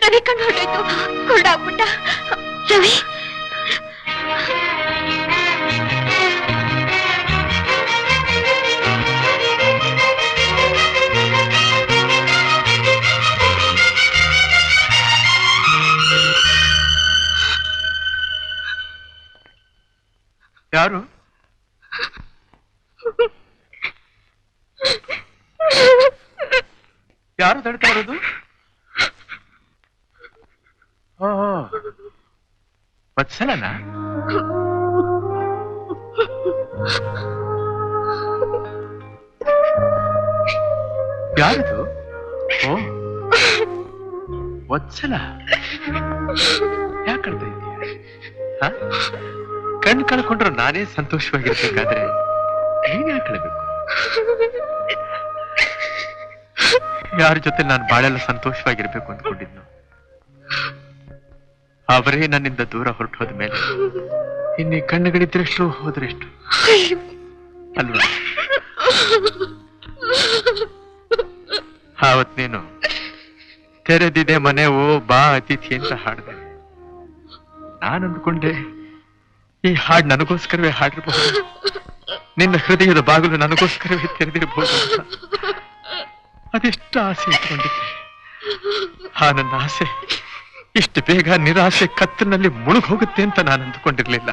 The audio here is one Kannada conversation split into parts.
ರವಿ ಕಣ್ಣು ಹೊರಟಾಯ್ತು, ಕುರುಡಾಗ್ಬಿಟ್ಟ. ರವಿ ಯಾರು? ಯಾರು ತಡ್ತಾ ಇರೋದು? ವತ್ಸಲನಾ? ಯಾರದು? ಓ ವತ್ಸಲ, ಯಾಕೆ ಕಳ್ತಾ ಇದೀಯ? ಕಣ್ಣು ಕಳ್ಕೊಂಡ್ರು ನಾನೇ ಸಂತೋಷವಾಗಿರ್ಬೇಕಾದ್ರೆ ನೀನ್ ಯಾಕೆ ಕಳ್ಬೇಕು? ಯಾರ ಜೊತೆ ನಾನು ಬಾಳೆಲ್ಲ ಸಂತೋಷವಾಗಿರ್ಬೇಕು ಅಂದ್ಕೊಂಡಿದ್ನು, ಅವರೇ ನನ್ನಿಂದ ದೂರ ಹೊರಟು ಹೋದ ಮೇಲೆ ಇನ್ನೀ ಕಣ್ಣುಗಳಿದ್ರೆಷ್ಟು ಹೋದ್ರೆಷ್ಟು ಅಲ್ವಾ? ಆವತ್ ನೀನು ತೆರೆದಿದೆ ಮನೆ ಓ ಬಾ ಅತಿಥಿ ಅಂತ ಹಾಡ್ದೆ. ನಾನು ಅಂದ್ಕೊಂಡೆ ಈ ಹಾಡು ನನಗೋಸ್ಕರವೇ ಹಾಡಿರ್ಬಹುದು, ನಿನ್ನ ಹೃದಯದ ಬಾಗಿಲು ನನಗೋಸ್ಕರವೇ ತೆರೆದಿರಬಹುದು ಅಂತ. ಅದೆಷ್ಟು ಆಸೆ ಇಟ್ಕೊಂಡಿದ್ದೆ. ಆ ನನ್ನ ಆಸೆ ಇಷ್ಟು ಬೇಗ ನಿರಾಸೆ ಕತ್ತನಲ್ಲಿ ಮುಳುಗ್ ಹೋಗುತ್ತೆ ಅಂತ ನಾನು ಅಂದುಕೊಂಡಿರ್ಲಿಲ್ಲ.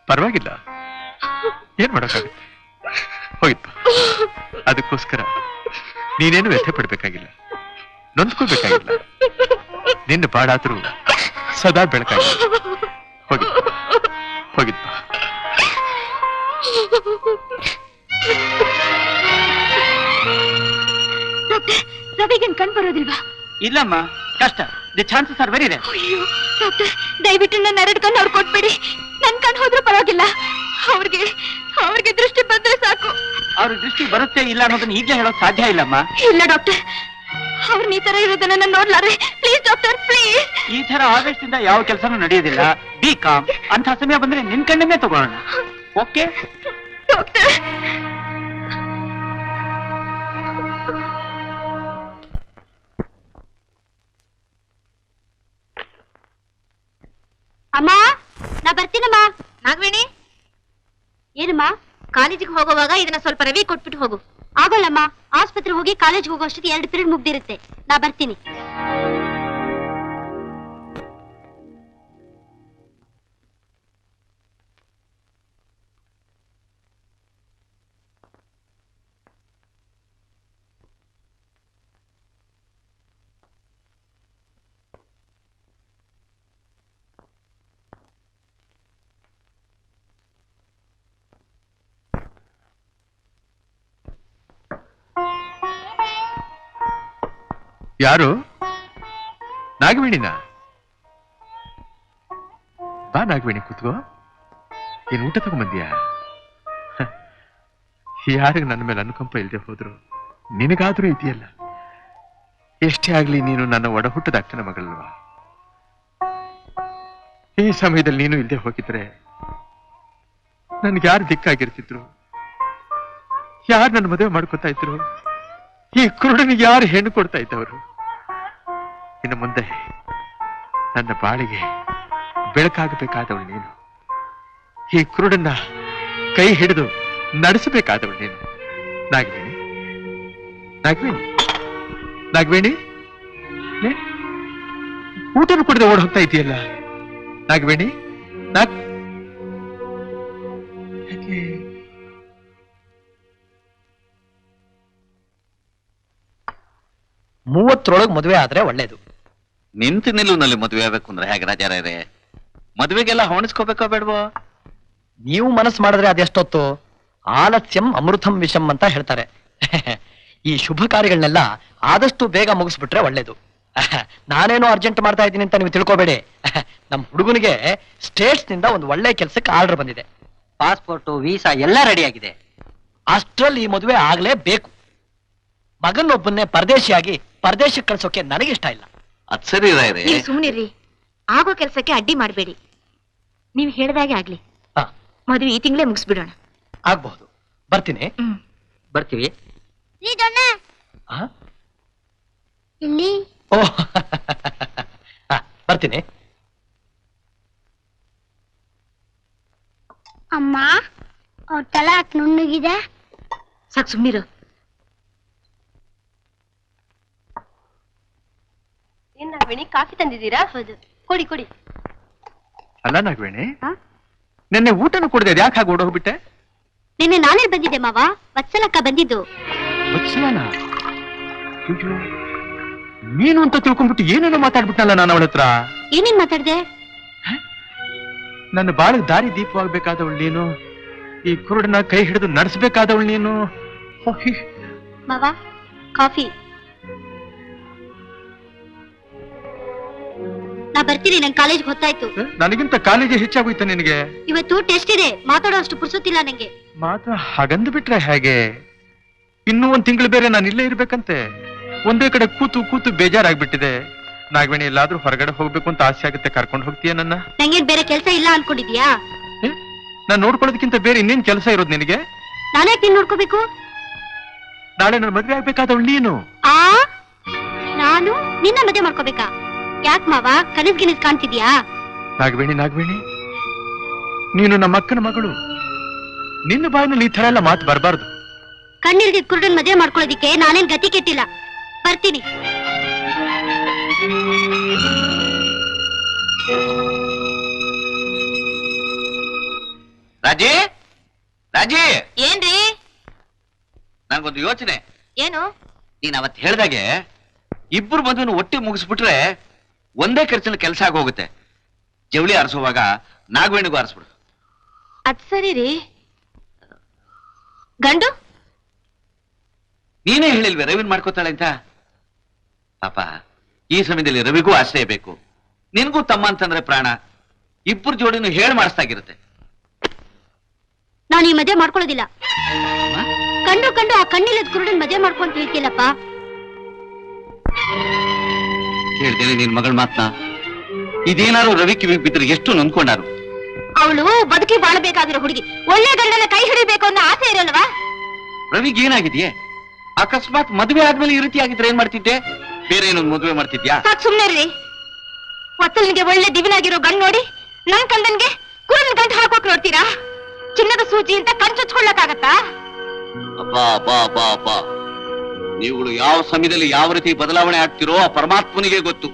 ಪರವಾಗಿಲ್ಲ, ಏನ್ ಮಾಡೋಕ್ಕಾಗುತ್ತೆ, ಹೋಗಿಪ್ಪ. ಅದಕ್ಕೋಸ್ಕರ ನೀನೇನು ವ್ಯಥೆ ಪಡ್ಬೇಕಾಗಿಲ್ಲ, ನೊಂದ್ಕೋಬೇಕಾಗಿಲ್ಲ. ನಿನ್ನ ಬಾಡಾದ್ರೂ ಸದಾ ಬೆಳಕಾಗಿಲ್ಲ. ಹೋಗಿಪ್ಪ ಹೋಗಿಪ್ಪ. ರವಿಗೇನ್ ಕಣ್ ಬರೋದಿಲ್ವಾ? ಇಲ್ಲಮ್ಮ, ಕಷ್ಟ. The chances are very rare. ಅಯ್ಯೋ ಡಾಕ್ಟರ್, ದಯವಿಟ್ಟು ನನ್ನ 2 ಕಣ್ಣು ಅವ್ರು ಕೊಟ್ಬಿಡಿ. ನನ್ ಕಣ್ ಹೋದ್ರೂ ಪರವಾಗಿಲ್ಲ, ಅವ್ರಿಗೆ ದೃಷ್ಟಿ ಬಂದ್ರೆ ಸಾಕು. ಅವ್ರ ದೃಷ್ಟಿ ಬರುತ್ತೆ ಇಲ್ಲ ಅನ್ನೋದನ್ನ ಈಗಲೇ ಹೇಳೋಕ್ ಸಾಧ್ಯ ಇಲ್ಲಮ್ಮ. ಇಲ್ಲ ಡಾಕ್ಟರ್, ಅವ್ರನ್ನ ಈ ತರ ಇರೋದನ್ನ ನಾನು ನೋಡ್ಲಾರೆ. Please doctor, please. ಈ ತರ ಆವೇಶದಿಂದ ಯಾವ ಕೆಲಸನೂ ನಡೆಯೋದಿಲ್ಲ. Be calm. ಅಂತ ಸಮಯ ಬಂದ್ರೆ ನಿನ್ ಕಣ್ಣನ್ನೇ ತಗೊಳ್ಳೋಣ. Okay doctor? ಅಮ್ಮ, ನಾ ಬರ್ತೀನಮ್ಮ. ನಾಗವೇಣಿ, ಏನಮ್ಮ? ಕಾಲೇಜಿಗೆ ಹೋಗುವಾಗ ಇದನ್ನ ಸ್ವಲ್ಪ ರವಿ ಕೊಟ್ಬಿಟ್ಟು ಹೋಗು. ಆಗೋಲ್ಲಮ್ಮ, ಆಸ್ಪತ್ರೆ ಹೋಗಿ ಕಾಲೇಜ್ ಹೋಗೋ ಅಷ್ಟೊತ್ತಿಗೆ 2 ಪೀರಿಯಡ್ ಮುಗ್ದಿರುತ್ತೆ. ನಾ ಬರ್ತೀನಿ. ಯಾರು? ನಾಗವೇಣಿನಾ? ಬಾ ನಾಗವೇಣಿ, ಕೂತ್ಕೋ. ಏನ್ ಊಟ ತಗೊಂಬಂದ್ಯಾ? ಯಾರಿಗೆ ನನ್ನ ಮೇಲೆ ಅನುಕಂಪ ಇಲ್ಲದೆ ಹೋದ್ರು ನಿನಗಾದ್ರೂ ಇದೆಯಲ್ಲ. ಎಷ್ಟೇ ಆಗ್ಲಿ ನೀನು ನನ್ನ ಒಡ ಹುಟ್ಟದ ಅಕ್ಕನ ಮಗಳಲ್ವಾ? ಈ ಸಮಯದಲ್ಲಿ ನೀನು ಇಲ್ಲದೆ ಹೋಗಿದ್ರೆ ನನ್ಗೆ ಯಾರು ದಿಕ್ಕಾಗಿರ್ತಿದ್ರು? ಯಾರು ನನ್ನ ಮದುವೆ ಮಾಡ್ಕೊತಾ ಇದ್ರು? ಈ ಕುರುಡನಿಗೆ ಯಾರು ಹೆಣ್ಣು ಕೊಡ್ತಾ ಇದ್ದವರು? ಇನ್ನು ಮುಂದೆ ನನ್ನ ಬಾಳಿಗೆ ಬೆಳಕಾಗಬೇಕಾದವಳು ನೀನು. ಈ ಕುರುಡನ್ನ ಕೈ ಹಿಡಿದು ನಡೆಸಬೇಕಾದವಳು ನೀನು. ನಾಗವೇಣಿ, ನಾಗವೇಣಿ, ನಾಗವೇಣಿ, ಊಟನು ಕೊಡದೆ ಓಡ್ ಹೋಗ್ತಾ ಇದೆಯಲ್ಲ ನಾಗವೇಣಿ. ಯಾಕೆ? 30ರೊಳಗೆ ಮದುವೆ ಆದ್ರೆ ಒಳ್ಳೇದು. ನಿಂತು ನಿಲ್ಲುನಲ್ಲಿ ಮದುವೆ ಆಗ್ಬೇಕು ಅಂದ್ರೆ ಹೇಗೆ ರಾಜಾರೇ? ಮದುವೆಗೆಲ್ಲ ಹೊಣಿಸ್ಕೋಬೇಕೋ ಬೇಡವೋ? ನೀವು ಮನಸ್ಸು ಮಾಡಿದ್ರೆ ಅದೆಷ್ಟೊತ್ತು. ಆಲಸ್ಯಂ ಅಮೃತಂ ವಿಷಂ ಅಂತ ಹೇಳ್ತಾರೆ. ಈ ಶುಭ ಕಾರ್ಯಗಳನ್ನೆಲ್ಲ ಆದಷ್ಟು ಬೇಗ ಮುಗಿಸ್ಬಿಟ್ರೆ ಒಳ್ಳೇದು. ನಾನೇನೋ ಅರ್ಜೆಂಟ್ ಮಾಡ್ತಾ ಇದ್ದೀನಿ ಅಂತ ನೀವು ತಿಳ್ಕೊಬೇಡಿ. ನಮ್ಮ ಹುಡುಗನಿಗೆ ಸ್ಟೇಟ್ಸ್ ನಿಂದ ಒಂದು ಒಳ್ಳೆ ಕೆಲಸಕ್ಕೆ ಆರ್ಡರ್ ಬಂದಿದೆ. ಪಾಸ್ಪೋರ್ಟ್, ವೀಸಾ ಎಲ್ಲ ರೆಡಿ ಆಗಿದೆ. ಅಷ್ಟ್ರಲ್ಲಿ ಈ ಮದುವೆ ಆಗ್ಲೇಬೇಕು. ಮಗನೊಬ್ಬನ್ನೇ ಪರದೇಶಿಯಾಗಿ ಪರದೇಶಕ್ಕೆ ಕಳ್ಸೋಕೆ ನನಗಿಷ್ಟ ಇಲ್ಲ. ಅದ್ ಸರಿ ರಾಯ್ರೆ, ಸುಮ್ಮನಿರ್ರಿ. ಆಗೋ ಕೆಲಸಕ್ಕೆ ಅಡ್ಡಿ ಮಾಡಬೇಡಿ. ನೀವು ಹೇಳ್ದಾಗೆ ಆಗ್ಲಿ. ಮದುವೆ ಈ ತಿಂಗಳೇ ಮುಗಿಸ್ಬಿಡೋಣ. ಆಗ್ಬಹುದು. ಬರ್ತೀನಿ. ಬರ್ತೀವಿ. ಇಲ್ಲಿ ಓ ಬರ್ತೀನಿ. ಅಮ್ಮ ಅವ್ರ ತಲೆ ಯಾಕೆ ನುಣ್ಣಗಿದೆ? ಸಾಕು ಸುಮ್ಮನಿರು. ಏನ್ ನಾಗವೇಣಿ ಕಾಫಿ ತಂದಿದ್ದೀರಾ? ಹೌದು. ಕೊಡಿ ಕೊಡಿ. ಅಲ್ಲ ನಾಗವೇಣಿ, ನಿನ್ನೆ ಊಟನೂ ಕೊಡದೆ ಯಾಕೆ ಹಾಗೆ ಓಡೋಗ್ಬಿಟ್ಟೆ? ನಿನ್ನೆ ನಾನೇ ಬಂದಿದ್ದೆ ಮಾವ, ವತ್ಸಲಕ್ಕ ಬಂದಿದ್ದು. ವತ್ಸಲಾನ? ಅಯ್ಯೋ, ನೀನು ಅಂತ ತಿಳ್ಕೊಂಡ್ಬಿಟ್ಟು ಏನೇನೋ ಮಾತಾಡ್ಬಿಟ್ನಲ್ಲ ನಾನು ಅವಳ ಹತ್ರ. ಏನೇನ್ ಮಾತಾಡ್ದೆ? ನನ್ನ ಬಾಳಿಗೆ ದಾರಿ ದೀಪವಾಗ್ಬೇಕಾದವಳು ನೀನು, ಈ ಕುರುಡನ ಕೈ ಹಿಡಿದು ನಡೆಸಬೇಕಾದವಳು ನೀನು. ಮಾವ ಕಾಫಿ. ನಾ ಬರ್ತೀನಿ, ನನ್ ಕಾಲೇಜ್ ಗೊತ್ತಾಯ್ತು. ನನಗಿಂತ ಕಾಲೇಜೇ ಹೆಚ್ಚಾಗೋಯ್ತ ನಿನಗೆ? ಇವತ್ತು ಟೆಸ್ಟ್ ಇದೆ, ಮಾತಾಡೋ ಅಷ್ಟು ಪುರ್ಸೊತ್ತಿಲ್ಲ ನಂಗೆ. ಮಾತ್ರ ಹಾಗಂದು ಬಿಟ್ರೆ ಹೇಗೆ? ಇನ್ನೂ ಒಂದ್ ತಿಂಗಳು ಬೇರೆ ನಾನು ಇಲ್ಲೇ ಇರ್ಬೇಕಂತೆ. ಒಂದೇ ಕಡೆ ಕೂತು ಕೂತು ಬೇಜಾರಾಗ್ಬಿಟ್ಟಿದೆ. ನಾಗವೇಣಿ ಎಲ್ಲಾದ್ರೂ ಹೊರಗಡೆ ಹೋಗ್ಬೇಕು ಅಂತ ಆಸೆ ಆಗುತ್ತೆ, ಕರ್ಕೊಂಡು ಹೋಗ್ತೀಯ ನನ್ನ? ನಂಗೇನ್ ಬೇರೆ ಕೆಲ್ಸ ಇಲ್ಲ ಅನ್ಕೊಂಡಿದ್ಯಾ? ನಾನ್ ನೋಡ್ಕೊಳ್ಳೋದಕ್ಕಿಂತ ಬೇರೆ ಇನ್ನೇನ್ ಕೆಲಸ ಇರೋದು ನಿನಗೆ? ನಾನ್ಯಾಕೆ ನೀನ್ ನೋಡ್ಕೋಬೇಕು? ನಾಳೆ ನನ್ನ ಮದ್ವೆ ಆಗ್ಬೇಕಾದವಳು ನೀನು. ನಾನು ನಿನ್ನ ಮದುವೆ ಮಾಡ್ಕೋಬೇಕಾ? ಯಾಕ್ ಮಾವ, ಕನಸ್ ಗಿನಸ್ ಕಾಣ್ತಿದ್ಯಾ? ನಾಗವೇಣಿ, ನೀನು ನಮ್ಮ ಅಕ್ಕನ ಮಗಳು. ನಿನ್ನ ಬಾಯಿನಲ್ಲಿ ಈ ತರ ಎಲ್ಲ ಮಾತು ಬರಬಾರ್ದು. ಕಣ್ಣಿಲ್ದಿದ್ ಕುರುಡನ್ ಮದುವೆ ಮಾಡ್ಕೊಳ್ಳೋದಿಕ್ಕೆ ನಾನೇನ್ ಗತಿ ಕೆಟ್ಟಿಲ್ಲ. ಬರ್ತೀನಿ. ರಾಜಿ, ರಾಜಿ, ಏನ್ರಿ? ನಂಗೊಂದು ಯೋಚನೆ. ಏನು? ನೀನ್ ಅವತ್ತು ಹೇಳ್ದಾಗೆ ಇಬ್ಬರು ಮದುವೆನ ಒಟ್ಟಿ ಮುಗಿಸ್ಬಿಟ್ರೆ ಒಂದೇ ಖರ್ಚಿನ ಕೆಲಸ ಆಗೋಗುತ್ತೆ. ಜವಳಿ ಆರಿಸುವಾಗ ನಾಗವೇಣಿಗೂ ಆರಿಸ್ಬಿಡು. ಅದ್ ಸರಿ ರೀ. ಗಂಡು ನೀನೇ ಹೇಳಿಲ್ವೇ ರವಿನ್ ಮಾಡ್ಕೋತಾಳೆ ಅಂತ? ಪಾಪ ಈ ಸಮಯದಲ್ಲಿ ರವಿಗೂ ಆಶ್ರಯ ಬೇಕು, ನಿನ್ಗೂ ತಮ್ಮ ಅಂತಂದ್ರೆ ಪ್ರಾಣ. ಇಬ್ಬರು ಜೋಡಿನೂ ಹೇಳ್ ಮಾಡಿಸ್ತಾಗಿರುತ್ತೆ. ನಾನು ಈ ಮದುವೆ ಮಾಡ್ಕೊಳ್ಳೋದಿಲ್ಲ. ಕಂಡು ಆ ಕಣ್ಣಿಲ್ಲದ ಕುರುಡನ್ ಮದುವೆ ಮಾಡ್ಕೊಂತ ಹೇಳ್ತಿಲ್ಲಪ್ಪ. ಹೇಳ್ತೇನೆ ನಿನ್ ಮಗಳ ಮಾತ್ನ. ಇದೇನಾರು ರವಿ ಕಿವಿಗೆ ಬಿದ್ದರೆ ಎಷ್ಟು ನೊಂದ್ಕೊಂಡಾರು. ಅವಳು ಬದುಕಿ ಬಾಳಬೇಕಾಗಿರೋ ಹುಡುಗಿ, ಒಳ್ಳೆ ಗಂಡನ ಕೈ ಹಿಡಿಬೇಕು ಅನ್ನೋ ಆಸೆ ಇರಲ್ವಾ? ರವಿಗೆ ಏನಾಗಿದೆಯೇ? ಅಕಸ್ಮಾತ್ ಮದುವೆ ಆದ್ಮೇಲೆ ಈ ರೀತಿ ಆಗಿದ್ರೆ ಏನ್ ಮಾಡ್ತಿದ್ದೆ? ಬೇರೆ ಏನೊಂದು ಮದುವೆ ಮಾಡ್ತಿದ್ಯಾ? ಸಾಕು ಸುಮ್ನೆ ರೀ. ಒತ್ತಲ್ನಿಗೆ ಒಳ್ಳೆ ದಿವಿನಾಗಿರೋ ಗಂಡು ನೋಡಿ ನನ್ ಕಂದನ್ಗೆ ಕುರುಡನ್ ಗಂಟು ಹಾಕೋಕ್ ನೋಡ್ತೀರಾ? ಚಿನ್ನದ ಸೂಜಿ ಅಂತ ಕಣ್ಚೊಚ್ಕೊಳ್ಳಕ್ಕಾಗತ್ತಾ? ಅಬ್ಬಾ ಅಬ್ಬಾ ಅಬ್ಬಾ ಅಬ್ಬಾ, ನೀವುಗಳು ಯಾವ ಸಮಯದಲ್ಲಿ ಯಾವ ರೀತಿ ಬದಲಾವಣೆ ಆಗ್ತಿರೋ ಆ ಪರಮಾತ್ಮನಿಗೆ ಗೊತ್ತು.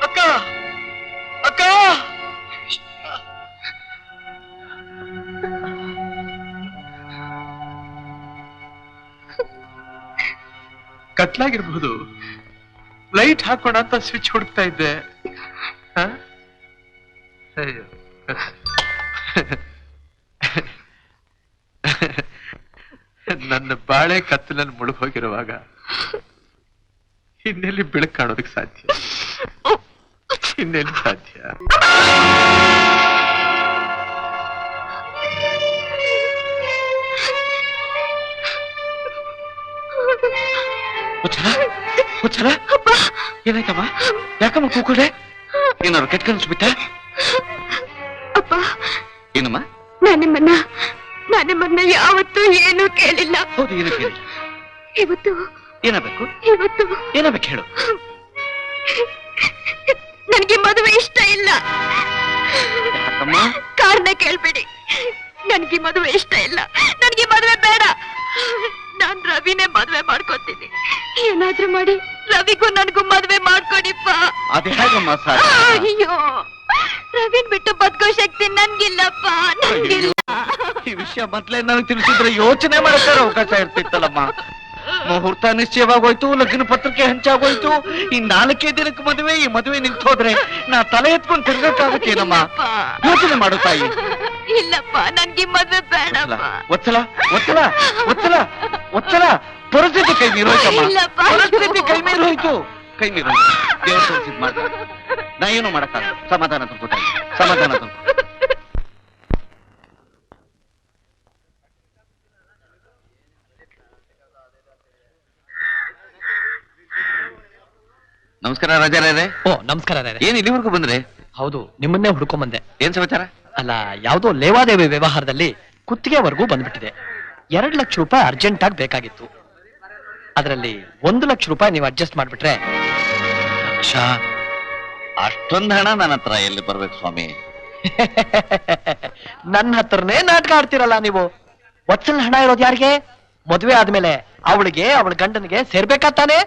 ಅಕ್ಕ, ಅಕ್ಕ, ಕತ್ಲಾಗಿರ್ಬಹುದು. ಲೈಟ್ ಹಾಕೋಣ ಅಂತ ಸ್ವಿಚ್ ಹುಡುಕ್ತಾ ಇದ್ದೆ. ಅಯ್ಯೋ, ನನ್ನ ಬಾಳೆ ಕತ್ತಲಲ್ಲಿ ಮುಳುಗ್ ಹೋಗಿರುವಾಗ ಇನ್ನೆಲ್ಲಿ ಬೆಳಕು ಕಾಣೋದಕ್ಕೆ ಸಾಧ್ಯ? ಇನ್ನೆಲ್ಲಿ ಸಾಧ್ಯ? ಏನಾಯ್ತಮ್ಮ? ಯಾಕಮ್ಮ ಕೂಕೊಂಡೆ? ಏನಾದ್ರು ಕೆಟ್ಟ ಕನಸು ಬಿಟ್ಟ? ಅಪ್ಪ, ಏನಮ್ಮ? ನಾನು ನಿಮ್ಮನ್ನ ಯಾವತ್ತೂ ಏನೂ ಕೇಳಿಲ್ಲ. ಹೌದು, ಏನು ಕೇಳಿಲ್ಲ. ಇವತ್ತು ಏನಾಗಬೇಕು? ಏನಾಗಬೇಕು ಹೇಳು. ನನಗೆ ಮದುವೆ ಇಷ್ಟ ಇಲ್ಲ. ಯಾಕಮ್ಮ? ಕಾರಣ ಕೇಳ್ಬೇಡಿ. ನನಗೆ ಮದುವೆ ಇಷ್ಟ ಇಲ್ಲ. ನನಗೆ ಮದುವೆ ಬೇಡ. ನಾನ್ ರವಿನೇ ಮದುವೆ ಮಾಡ್ಕೊತೀನಿ. ಏನಾದ್ರೂ ಮಾಡಿ ರವಿಗೂ ನನಗೂ ಮದುವೆ ಮಾಡ್ಕೊಡಿಪ್ಪ. ಅದೇ ಹೇಗಮ್ಮ ಸಾಧ್ಯ? ಅಯ್ಯೋ, ರವಿನ್ ಬಿಟ್ಟು ಬದುಕೋ ಶಕ್ತಿ ನನ್ಗಿಲ್ಲಪ್ಪ, ನನ್ಗಿಲ್ಲ. ಈ ವಿಷಯ ಮೊದ್ಲೇ ನನಗೆ ತಿಳಿಸಿದ್ರೆ ಯೋಚನೆ ಮಾಡಕ್ಕೆ ಅವಕಾಶ ಇರ್ತಿತ್ತಲ್ಲಮ್ಮ. ಮುಹೂರ್ತ ನಿಶ್ಚಯವಾಗೋಯ್ತು, ಲಗ್ನ ಪತ್ರಿಕೆ ಹಂಚಾಗೋಯ್ತು. ಈ 4 ದಿನಕ್ಕೆ ಮದುವೆ. ಈ ಮದುವೆ ನಿಂತು ಹೋದ್ರೆ ನಾ ತಲೆ ಎತ್ಕೊಂಡು ತಿರ್ಗಕ್ಕಾಗುತ್ತೇನಮ್ಮ? ಯೋಚನೆ ಮಾಡು ತಾಯಿ. ಇಲ್ಲಪ್ಪ, ನನ್ಗೆ ಮದುವೆ ಬೇಡಪ್ಪ. ಒತ್ತಲ ಒತ್ತಲ ಒತ್ತಲ ಒತ್ತಲ ಪರಿಸ್ಥಿತಿ ಕೈ ಮೀರೋಯ್ತಮ್ಮ. ಇಲ್ಲಪ್ಪ. ಪರಿಸ್ಥಿತಿ ಕೈ ಮೀರೋಯ್ತು, ಕೈ ಮೀರೋಯ್ತು. ದೇವ್ರ ತೋರಿಸಿದ್ ಮಾಡ್ತಾರೆ. ನಾ ಏನು ಮಾಡಕ್ಕಾಗ. ಸಮಾಧಾನ ತಂದ್ಕೊಟ್ಟ, ಸಮಾಧಾನ ತಂದ್ಕೊ. ನಮಸ್ಕಾರ ರಾಜಾರೇ. ಓ ನಮಸ್ಕಾರ ರಾಯರೇ. ಏನ್ ಇಲ್ಲಿವರೆಗೂ ಬಂದ್ರೆ? ಹೌದು, ನಿಮ್ಮನ್ನೇ ಹುಡ್ಕೊಂಬಂದೆ. ಏನ್ ಸಮಾಚಾರ? ಅಲ್ಲ, ಯಾವುದೋ ಲೇವಾದೇವಿ ವ್ಯವಹಾರದಲ್ಲಿ ಕುತ್ತಿಗೆವರೆಗೂ ಬಂದ್ಬಿಟ್ಟಿದೆ. 2 ಲಕ್ಷ ರೂಪಾಯಿ ಅರ್ಜೆಂಟ್ ಆಗಿ ಬೇಕಾಗಿತ್ತು. ಅದರಲ್ಲಿ 1 ಲಕ್ಷ ರೂಪಾಯಿ ನೀವು ಅಡ್ಜಸ್ಟ್ ಮಾಡ್ಬಿಟ್ರೆ. ಅಷ್ಟೊಂದು ಹಣ ನನ್ನ ಹತ್ರ ಎಲ್ಲಿ ಬರ್ಬೇಕು ಸ್ವಾಮಿ? ನನ್ನ ಹತ್ರನೇ ನಾಟಕ ಆಡ್ತಿರಲ್ಲ ನೀವು. ಒಚ್ಚಲ್ ಹಣ ಇರೋದು ಯಾರಿಗೆ? ಮದುವೆ ಆದ್ಮೇಲೆ ಅವಳಿಗೆ, ಅವಳ ಗಂಡನಿಗೆ ಸೇರ್ಬೇಕಾತಾನೆ.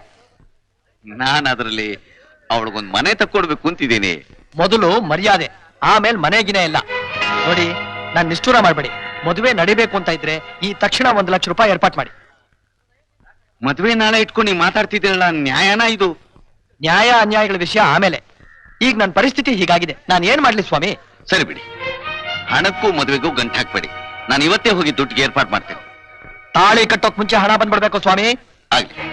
ನಾನ್ ಅದ್ರಲ್ಲಿ ಅವಳಿಗೊಂದ್ ಮನೆ ತಕ್ಕೊಡ್ಬೇಕು ಅಂತಿದ್ದೀನಿ. ಮೊದಲು ಮರ್ಯಾದೆ, ಆಮೇಲೆ ಮನೆಗಿನೇ ಇಲ್ಲ. ನೋಡಿ, ನಾನ್ ನಿಷ್ಠೂರ ಮಾಡ್ಬೇಡಿ. ಮದುವೆ ನಡಿಬೇಕು ಅಂತ ಇದ್ರೆ ಈ ತಕ್ಷಣ 1 ಲಕ್ಷ ರೂಪಾಯಿ ಏರ್ಪಾಟ್ ಮಾಡಿ. ಮದ್ವೆ ನಾಳೆ ಇಟ್ಕೊಂಡು ನೀವು ಮಾತಾಡ್ತಿದ್ದೀರಲ್ಲ, ನ್ಯಾಯನಾ ಇದು? ನ್ಯಾಯ ಅನ್ಯಾಯಗಳ ವಿಷಯ ಆಮೇಲೆ. ಈಗ ನನ್ನ ಪರಿಸ್ಥಿತಿ ಹೀಗಾಗಿದೆ, ನಾನು ಏನ್ ಮಾಡ್ಲಿ ಸ್ವಾಮಿ? ಸರಿ ಬಿಡಿ, ಹಣಕ್ಕೂ ಮದುವೆಗೂ ಗಂಟು ಹಾಕ್ಬೇಡಿ. ನಾನು ಇವತ್ತೇ ಹೋಗಿ ದುಡ್ಡಿಗೆ ಏರ್ಪಾಟ್ ಮಾಡ್ತೇನೆ. ತಾಳಿ ಕಟ್ಟೋಕ್ ಮುಂಚೆ ಹಣ ಬಂದ್ಬಿಡ್ಬೇಕು ಸ್ವಾಮಿ. ಆಗ್ಲಿ.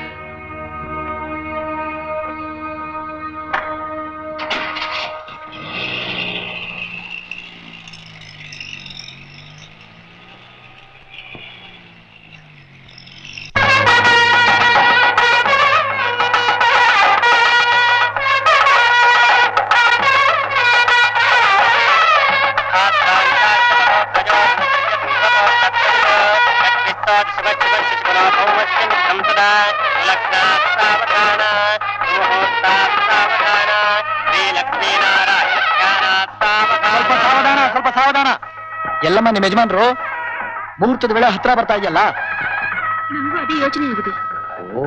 ಸ್ವಲ್ಪ ಸಾವಧಾನ. ಎಲ್ಲಮ್ಮ ನಿಮ್ಮ ಯಜಮಾನ್ರು ಮುಹೂರ್ತದ ವೇಳೆ ಹತ್ರ ಬರ್ತಾ ಇದೆಯಲ್ಲ. ನಂಗೂ ಅದೇ ಯೋಚನೆ ಆಗಿದೆ. ಓ,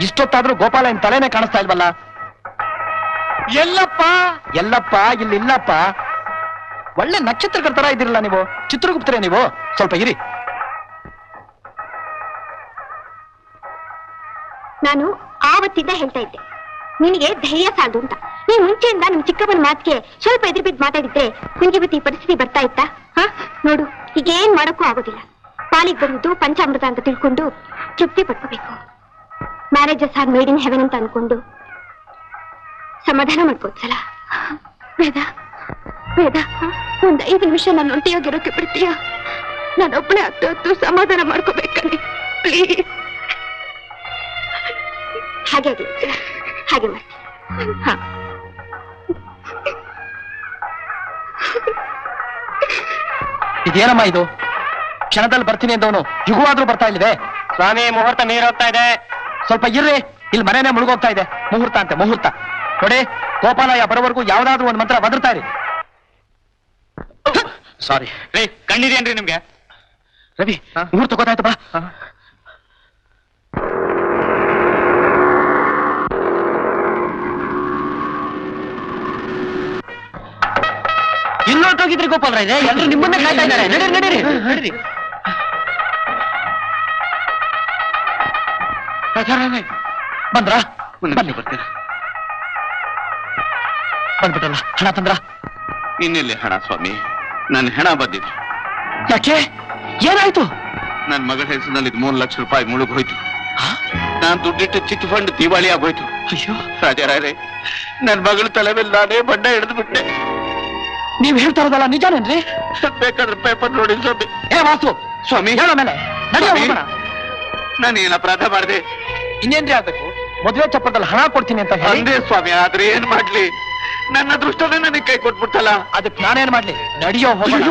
ಇಷ್ಟೊತ್ತಾದ್ರೂ ಗೋಪಾಲ ಇನ್ ತಲೆನೇ ಕಾಣಿಸ್ತಾ ಇಲ್ವಲ್ಲ? ಎಲ್ಲಪ್ಪ ಎಲ್ಲಪ್ಪ ಇಲ್ಲಿ ಇಲ್ಲಪ್ಪ. ಒಳ್ಳೆ ನಕ್ಷತ್ರಗಳ ತರ ಇದ್ದೀರಲ್ಲ ನೀವು. ಚಿತ್ರಗುಪ್ತರೇ ನೀವು? ಸ್ವಲ್ಪ ಇರಿ. ನಾನು ಆವತ್ತಿಂದ ಹೇಳ್ತಾ ಇದ್ದೆ, ನಿನಗೆ ಧೈರ್ಯ ಸಾಲದು ಅಂತ. ನೀನ್ ಮುಂಚೆಯಿಂದ ನಿಮ್ ಚಿಕ್ಕಪ್ಪನ ಮಾತಿಗೆ ಸ್ವಲ್ಪ ಎದುರು ಬಿದ್ದು ಮಾತಾಡಿದ್ರೆ ಕುಂಜಿಬತ್ತಿ ಪರಿಸ್ಥಿತಿ ಬರ್ತಾ ಇತ್ತಾ? ನೋಡು, ಈಗೇನ್ ಮಾಡಕ್ಕೂ ಆಗೋದಿಲ್ಲ. ಪಾಲಿಗೆ ಬಂದಿದ್ದು ಪಂಚಾಮೃತ ಅಂತ ತಿಳ್ಕೊಂಡು ತೃಪ್ತಿ ಪಡ್ಕೋಬೇಕು. Marriages are made in heaven ಅಂತ ಅನ್ಕೊಂಡು ಸಮಾಧಾನ ಮಾಡ್ಕೋದ್ಸಲ. ವೇದ ವೇದ, ಒಂದ್ 5 ನಿಮಿಷ ನಾನು ಒಂಟಿಯಾಗಿರೋಕೆ ಬಿಡ್ತೀಯ? ನಾನೊಬ್ಬಳೇ ಹತ್ತು ಸಮಾಧಾನ ಮಾಡ್ಕೋಬೇಕಲ್ಲಿ, ಪ್ಲೀಸ್. ಹಾಗೆ ಆಗ್ಲಿ, ಹಾಗೆ ಮಾಡ್ತೀನಿ. ಹಾ, ಇದೇನಮ್ಮ ಇದು? ಕ್ಷಣದಲ್ಲಿ ಬರ್ತೀನಿ ಅಂದವನು ಯುಗವಾದ್ರೂ ಬರ್ತಾ ಇಲ್ವೇ? ಸ್ವಾಮಿ, ಮುಹೂರ್ತ ಮೀರೋಗ್ತಾ ಇದೆ. ಸ್ವಲ್ಪ ಇರ್ರಿ, ಇಲ್ಲಿ ಮನೆನೇ ಮುಳುಗೋಗ್ತಾ ಇದೆ. ಮುಹೂರ್ತ ಅಂತೆ ಮುಹೂರ್ತ. ನೋಡಿ, ಗೋಪಾಲಯ್ಯ ಬರೋವರೆಗೂ ಯಾವ್ದಾದ್ರು ಒಂದು ಮಂತ್ರ ಬದರ್ತಾ ಇರಿ. ಸಾರಿ ರೀ, ಕಣ್ಣಿದೇನ್ರಿ ನಿಮ್ಗೆ? ರವಿ, ಮುಹೂರ್ತ ಗೊತ್ತಾಯ್ತು ಬಾ. ಇಲ್ಲೋಟೋಗಿದ್ರಿ ಗೋಪಾಲರ ಇದೆ, ಎಲ್ಲರೂ ನಿಮ್ಮನ್ನೇ ಕಾಯ್ತಾ ಇದ್ದಾರೆ. ನಡೀರಿ ನಡೀರಿ ನಡೀರಿ. ಬಂದ್ರಾ? ಬನ್ನಿ, ಬರ್ತೀರಾ? ಬಂದ್ಬಿಟ್ಟಲ್ಲ. ಹಣ ತಂದ್ರ? ಇನ್ನೆಲ್ಲಿ ಹಣ ಸ್ವಾಮಿ? ನನ್ನ ಹಣ ಬಂದಿದೆ. ಯಾಕೆ, ಏನಾಯ್ತು? ನನ್ನ ಮಗಳ ಹೆಸರಿನಲ್ಲಿ 3 ಲಕ್ಷ ರೂಪಾಯಿ ಮುಳುಗೋಯ್ತು. ನಾನ್ ದುಡ್ಡಿಟ್ಟು ಚಿಟ್ ಫಂಡ್ ದಿವಾಳಿ ಆಗೋಯ್ತು. ಅಯ್ಯೋ ರಾಜಾರೇ, ನನ್ನ ಮಗಳ ತಲೆ ಮೇಲೆ ನಾನೇ ಬಣ್ಣ ಹಿಡಿದು ಬಿಟ್ಟೆ. ನೀವ್ ಹೇಳ್ತಾ ಇರೋದಲ್ಲ ನಿಜಾನೇನ್ರಿ? ಬೇಕಾದ್ರೆ ಪೇಪರ್ ನೋಡಿ ಸ್ವಾಮಿ. ಏ ವಾಸು, ಸ್ವಾಮಿ, ಹೇಳೋ ಮೇಲೆ ಸ್ವಾಮಿ, ನಾನು ಏನ್ ಅಪರಾಧ ಮಾಡಿದೆ? ಇನ್ನೇನ್ರಿ ಆಗ್ಬೇಕು? ಮದುವೆ ಚಪ್ಪರದಲ್ಲಿ ಹಣ ಕೊಡ್ತೀನಿ ಅಂತ ಹೇಳಿ ಅಂದೇ ಸ್ವಾಮಿ, ಆದ್ರೆ ಏನ್ ಮಾಡ್ಲಿ? ನನ್ನ ಅದೃಷ್ಟನೇ ನನಗೆ ಕೈ ಕೊಟ್ಬಿಡ್ತಲ್ಲ. ಅದಕ್ಕೆ ನಾನೇನ್ ಮಾಡ್ಲಿ? ನಡಿಯೋ ಹೋಗೋಣ.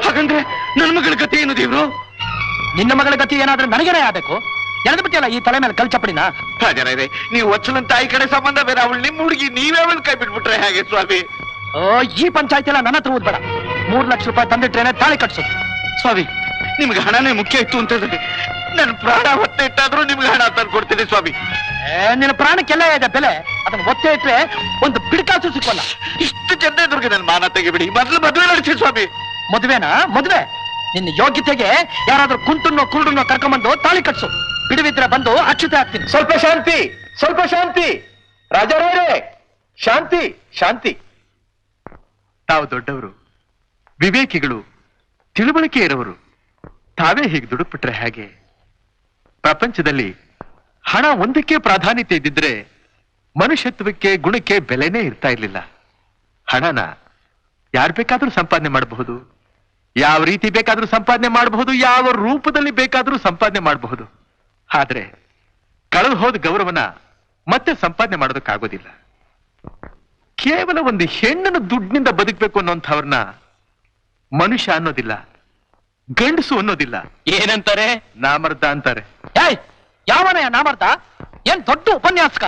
ಹಾಗಂದ್ರೆ ನನ್ನ ಮಗಳ ಗತಿ ಏನು ದೇವ್ರು? ನಿನ್ನ ಮಗಳ ಗತಿ ಏನಾದ್ರೂ ನನಗೇನೇ ಆಗ್ಬೇಕು? ಎಳೆದು ಬಿಟ್ಟಿಯಲ್ಲ ಈ ತಲೆ ಮೇಲೆ ಕಲ್ ಚಪ್ಪಡಿನ. ರಾಜಾರೇ, ನೀವು ಒಚ್ಚಲನ್ ತಾಯಿ ಕಡೆ ಸಂಬಂಧ ಬೇರೆ, ಅವಳು ನಿಮ್ಮ ಹುಡುಗಿ, ನೀವೇ ಅವಳು ಕೈ ಬಿಟ್ಬಿಟ್ರೆ ಹೇಗೆ ಸ್ವಾಮಿ? ಓ, ಈ ಪಂಚಾಯತಿ ಎಲ್ಲ ನನ್ನ ಹತ್ರ ಓದ್ಬೇಡ. 3 ಲಕ್ಷ ರೂಪಾಯಿ ತಂದಿಟ್ರೇನೆ ತಾಳಿ ಕಟ್ಸೋದು. ಸ್ವಾಮಿ, ನಿಮ್ಗೆ ಹಣನೇ ಮುಖ್ಯ ಇತ್ತು ಅಂತಂದ್ರೆ ನನ್ನ ಪ್ರಾಣ ಹೊತ್ತೆ ಇಟ್ಟಾದ್ರೂ ನಿಮ್ಗೆ ಹಣ ತಂದು ಕೊಡ್ತೀನಿ ಸ್ವಾಮಿ. ನಿನ್ನ ಪ್ರಾಣಕ್ಕೆಲ್ಲ ಇದೆ ಬೆಲೆ. ಅದನ್ನ ಒತ್ತೆ ಇಟ್ರೆ ಒಂದು ಪಿಡ್ಕಾಸು ಸಿಕ್ಕಲ್ಲ. ಇಷ್ಟು ಜನ ಎದುರಿಗೆ ನನ್ನ ಮಾನ ತೆಗಿಬಿಡಿ. ಮೊದಲು ಮದುವೆ ನಡೆಸಿ ಸ್ವಾಮಿ. ಮದುವೆನಾ? ಮದುವೆ ನಿನ್ನ ಯೋಗ್ಯತೆಗೆ ಯಾರಾದ್ರೂ ಕುಂಟನ್ನೋ ಕುರುಡನ್ನೋ ಕರ್ಕೊಂಬಂದು ತಾಳಿ ಕಟ್ಸು. ಬಿಡುವಿದ್ರೆ ಬಂದು ಅಕ್ಷತೆ ಹಾಕ್ತೀನಿ. ಸ್ವಲ್ಪ ಶಾಂತಿ, ಸ್ವಲ್ಪ ಶಾಂತಿ. ರಾಜಾರೇ, ಶಾಂತಿ ಶಾಂತಿ. ತಾವು ದೊಡ್ಡವರು, ವಿವೇಕಿಗಳು, ತಿಳುವಳಿಕೆ ಇರೋರು. ತಾವೇ ಹೀಗೆ ದುಡುಕ್ಬಿಟ್ರೆ ಹೇಗೆ? ಪ್ರಪಂಚದಲ್ಲಿ ಹಣ ಒಂದಕ್ಕೆ ಪ್ರಾಧಾನ್ಯತೆ ಇದ್ದಿದ್ರೆ ಮನುಷ್ಯತ್ವಕ್ಕೆ, ಗುಣಕ್ಕೆ ಬೆಲೆನೇ ಇರ್ತಾ ಇರ್ಲಿಲ್ಲ. ಹಣನ ಯಾರು ಬೇಕಾದ್ರೂ ಸಂಪಾದನೆ ಮಾಡಬಹುದು, ಯಾವ ರೀತಿ ಬೇಕಾದ್ರೂ ಸಂಪಾದನೆ ಮಾಡಬಹುದು, ಯಾವ ರೂಪದಲ್ಲಿ ಬೇಕಾದ್ರೂ ಸಂಪಾದನೆ ಮಾಡಬಹುದು. ಆದ್ರೆ ಕಳೆದು ಹೋದ ಗೌರವನ ಮತ್ತೆ ಸಂಪಾದನೆ ಮಾಡೋದಕ್ಕಾಗೋದಿಲ್ಲ. ಕೇವಲ ಒಂದು ಹೆಣ್ಣನ್ನು ದುಡ್ಡಿನಿಂದ ಬದುಕಬೇಕು ಅನ್ನೋಂಥವ್ರನ್ನ ಮನುಷ್ಯ ಅನ್ನೋದಿಲ್ಲ, ಗಂಡಸು ಅನ್ನೋದಿಲ್ಲ. ಏನಂತಾರೆ? ನಾಮರ್ದ ಅಂತಾರೆ. ಏಯ್, ಯಾವನಯ್ಯ ನಾಮರ್ದ? ಏನ್ ದೊಡ್ಡ ಉಪನ್ಯಾಸಕ?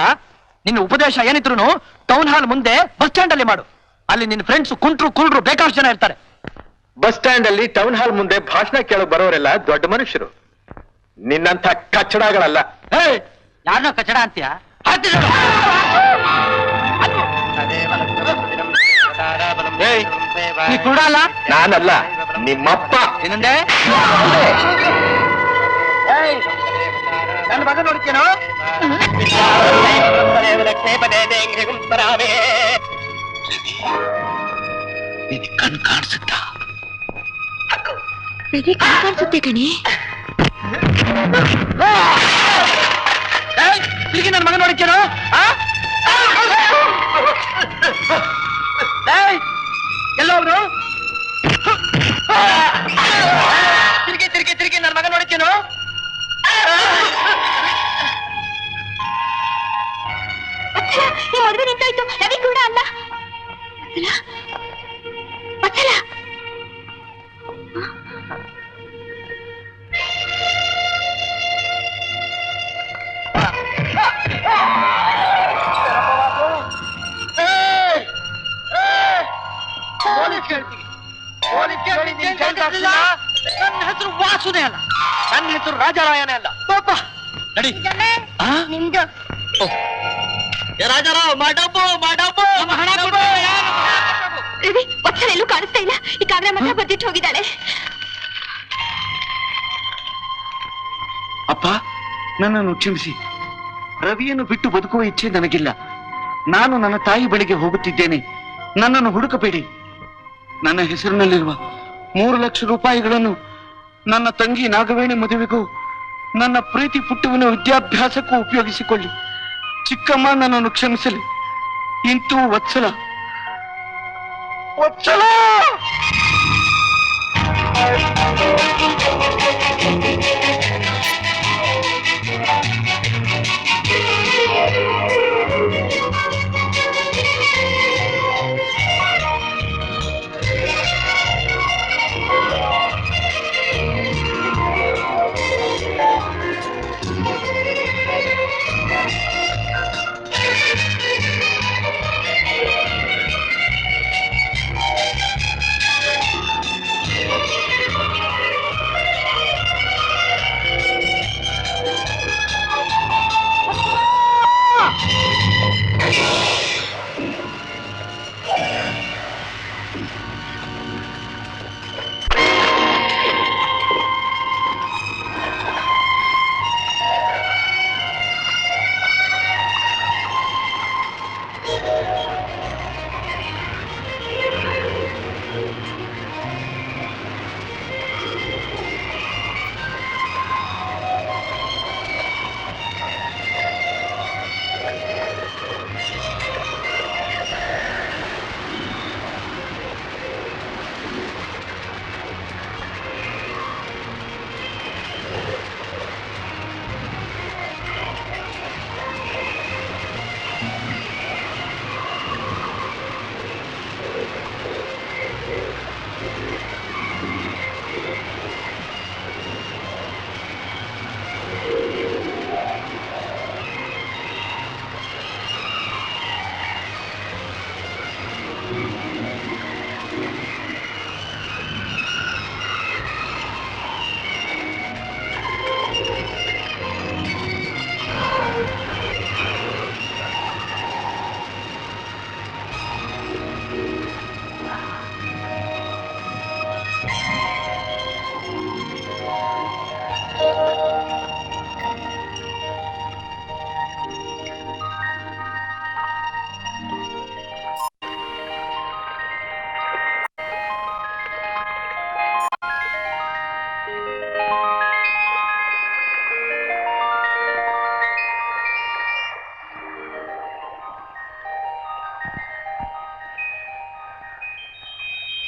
ನಿನ್ನ ಉಪದೇಶ ಏನಿದ್ರು ಟೌನ್ ಹಾಲ್ ಮುಂದೆ ಬಸ್ ಸ್ಟ್ಯಾಂಡ್ ಅಲ್ಲಿ ಮಾಡು. ಅಲ್ಲಿ ನಿನ್ನ ಫ್ರೆಂಡ್ಸ್ ಕುಂಟ್ರು ಕುಳ್ರು ಬೇಕಾದಷ್ಟು ಜನ ಇರ್ತಾರೆ. ಬಸ್ ಸ್ಟ್ಯಾಂಡ್ ಅಲ್ಲಿ, ಟೌನ್ ಹಾಲ್ ಮುಂದೆ ಭಾಷಣ ಕೇಳೋ ಬರೋರೆಲ್ಲ ದೊಡ್ಡ ಮನುಷ್ಯರು, ನಿನ್ನಂಥ ಕಚ್ಚಡಗಳಲ್ಲ. ಏಯ್, ಯಾರನ್ನ ಕಚಡ ಅಂತೀಯ? ಏಯ್, ನೀ ಕುಡಲ್ಲ? ನಾನಲ್ಲ, ನಿಮ್ಮಪ್ಪ. ಏನಂದೆ? ಏಯ್, ನನ್ನ ಮಗ ನೋಡ್ತೀನೋ? ಕಣ್ ಕಾಣಿಸುತ್ತಾ? ಕಾಣಿಸುತ್ತೆ ಕಣಿ. ತಿರುಗಿ ನನ್ನ ಮಗ ನೋಡಿಕೇನೋ? ಎಲ್ಲೋಗ್ರು? ತಿರುಗಿ ತಿರುಗಿ ತಿರುಗಿ ನನ್ನ ಮಗ ನೋಡಿಕೇನೋ? ಈ ಮದುವೆ ನಿಂತಾಯ್ತು, ರವಿ ಕೂಡ ಅಲ್ಲ. ವತ್ಸಲ, ನನ್ನ ಹೆಸರು ವಾಸುನೇ ಅಲ್ಲ, ನನ್ನ ಹೆಸರು ರಾಜಾರಾಯನೇ ಅಲ್ಲ. ಪಾಪ ನಡಿ. ನಿಮ್ದು ರಾಜಾರಾವ್ ಮಾಡಬ್ಬು ಮಾಡಬ್ಬು. ರವಿ, ವತ್ಸಲ ಎಲ್ಲೂ ಕಾಣಿಸ್ತಾ ಇಲ್ಲ. ಈ ಕಾಗ್ರ ಮಾತ್ರ ಬರ್ದಿಟ್ಟು ಹೋಗಿದ್ದಾಳೆ. ಅಪ್ಪ, ನನ್ನನ್ನು ಕ್ಷಮಿಸಿ. ರವಿಯನ್ನು ಬಿಟ್ಟು ಬದುಕುವ ಇಚ್ಛೆ ನನಗಿಲ್ಲ. ನಾನು ನನ್ನ ತಾಯಿ ಬಳಿಗೆ ಹೋಗುತ್ತಿದ್ದೇನೆ. ನನ್ನನ್ನು ಹುಡುಕಬೇಡಿ. ನನ್ನ ಹೆಸರಿನಲ್ಲಿರುವ 3 ಲಕ್ಷ ರೂಪಾಯಿಗಳನ್ನು ನನ್ನ ತಂಗಿ ನಾಗವೇಣಿ ಮದುವೆಗೂ ನನ್ನ ಪ್ರೀತಿ ಪುಟ್ಟುವಿನ ವಿದ್ಯಾಭ್ಯಾಸಕ್ಕೂ ಉಪಯೋಗಿಸಿಕೊಳ್ಳಿ. ಚಿಕ್ಕಮ್ಮ ನನ್ನನ್ನು ಕ್ಷಮಿಸಲಿ. ಇಂತೂ ವತ್ಸಲ ವತ್ಸಲ.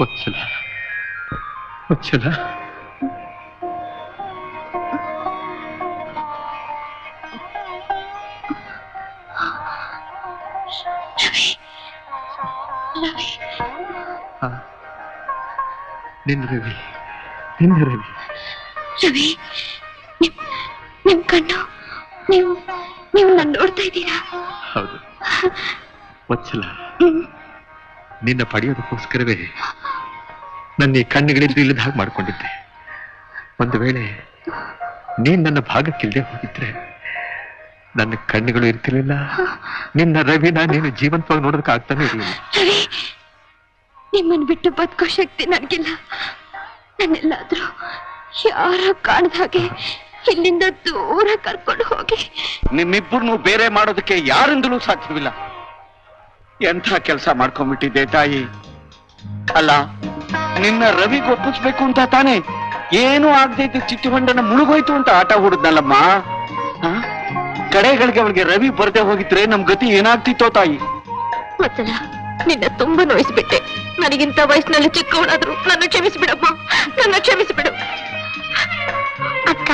ವತ್ಸಲ, ವತ್ಸಲ, ರವಿ, ರವಿ ಹಾ. ನಿನ್ನ ರವಿ, ನಿನ್ನ ರವಿ. ರವಿ ನಿಮ್ ಕಣ್ಣು, ನೀವು ನೀವು ನನ್ನ ನೋಡ್ತಾ ಇದ್ದೀರಾ? ಹೌದು ವತ್ಸಲ, ನಿನ್ನ ಪಡೆಯೋದಕ್ಕೋಸ್ಕರವೇ ನನ್ನ ಈ ಕಣ್ಣುಗಳಿದ್ದು ಇಲ್ಲದ ಹಾಗೆ ಮಾಡ್ಕೊಂಡಿದ್ದೆ. ಒಂದು ವೇಳೆ ನೀನ್ ನನ್ನ ಭಾಗಕ್ಕಿಲ್ದೆ ಹೋಗಿದ್ರೆ ನನ್ನ ಕಣ್ಣುಗಳು ಇರ್ತಿರ್ಲಿಲ್ಲ, ನಿನ್ನ ರವಿನ ನೀನು ಜೀವಂತವಾಗಿ ನೋಡೋದಕ್ಕೆ ಆಗ್ತಾನೆ ಇರಲಿಲ್ಲ. ರವಿ, ನಿಮ್ಮನ್ನು ಬಿಟ್ಟು ಬದುಕೋ ಶಕ್ತಿ ನನಗಿಲ್ಲ. ನನ್ನೆಲ್ಲಾದ್ರೂ ಯಾರು ಕಾಣದ ಹಾಗೆ ಇಲ್ಲಿಂದ ದೂರ ಕರ್ಕೊಂಡು ಹೋಗಿ. ನಿಮ್ಮಿಬ್ಬರನ್ನು ಬೇರೆ ಮಾಡೋದಕ್ಕೆ ಯಾರಿಂದಲೂ ಸಾಧ್ಯವಿಲ್ಲ. ಎಂಥ ಕೆಲಸ ಮಾಡ್ಕೊಂಡ್ಬಿಟ್ಟಿದ್ದೆ ತಾಯಿ. ಅಲ್ಲ, ನಿನ್ನ ರವಿಗೆ ಒಪ್ಪಿಸ್ಬೇಕು ಅಂತ ತಾನೆ ಏನೂ ಆಗದೆ ಇದ್ದ ಚಿಟ್ಟು ಹೊಂಡನ ಮುಳುಗೋಯ್ತು ಅಂತ ಆಟ ಹೂಡಿದ್ನಲ್ಲಮ್ಮ. ಕಡೆಗಳಿಗೆ ಅವಳಿಗೆ ರವಿ ಬರ್ದೆ ಹೋಗಿದ್ರೆ ನಮ್ ಗತಿ ಏನಾಗ್ತಿತ್ತೋ ತಾಯಿ. ವತ್ಸಲ, ನಿನ್ನ ತುಂಬಾ ನೋಯಿಸ್ಬಿಟ್ಟೆ. ನನಗಿಂತ ವಯಸ್ಸಿನಲ್ಲಿ ಚಿಕ್ಕವಳಾದ್ರು ನನ್ನ ಕ್ಷಮಿಸಿಬಿಡಮ್ಮ, ನನ್ನ ಕ್ಷಮಿಸಿಬಿಡು. ಅಕ್ಕ